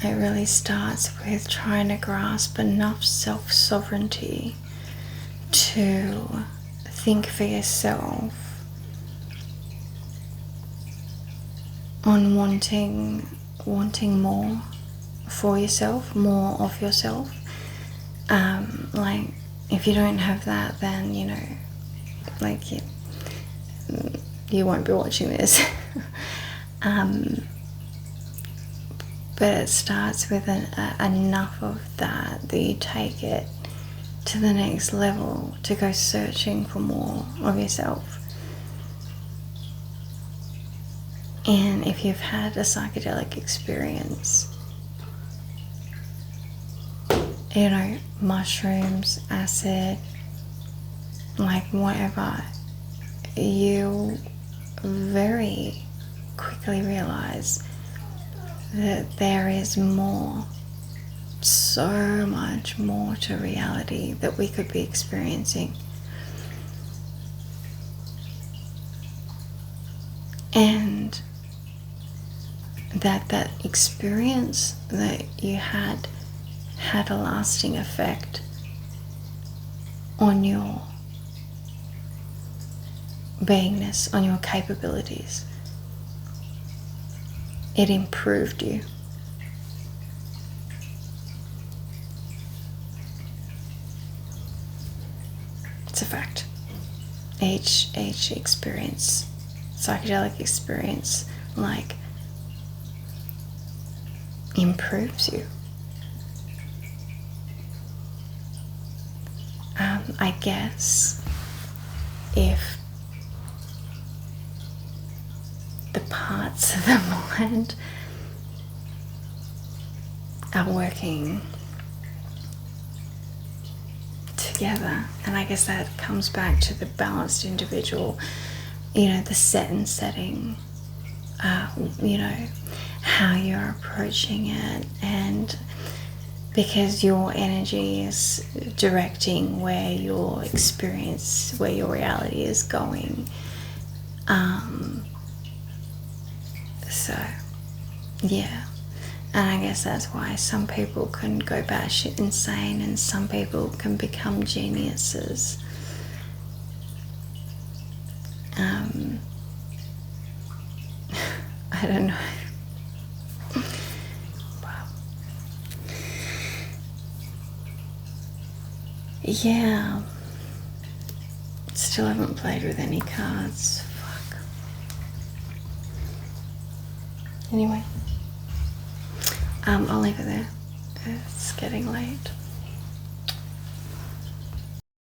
it really starts with trying to grasp enough self-sovereignty to think for yourself on wanting more for yourself, more of yourself. Like, if you don't have that, then you won't be watching this. But it starts with enough of that you take it to the next level, to go searching for more of yourself. And if you've had a psychedelic experience, you know, mushrooms, acid, like whatever, you very quickly realize that there is more, so much more to reality that we could be experiencing. And that experience that you had a lasting effect on your beingness, on your capabilities. It improved you. It's a fact. Each experience, psychedelic experience, like, improves you. I guess if the parts of the mind are working together, and I guess that comes back to the balanced individual, you know, the set and setting, you know, how you're approaching it, and because your energy is directing where your experience, where your reality is going. So, yeah. And I guess that's why some people can go batshit insane and some people can become geniuses. I don't know. Yeah. Still haven't played with any cards. Fuck. Anyway, I'll leave it there. It's getting late.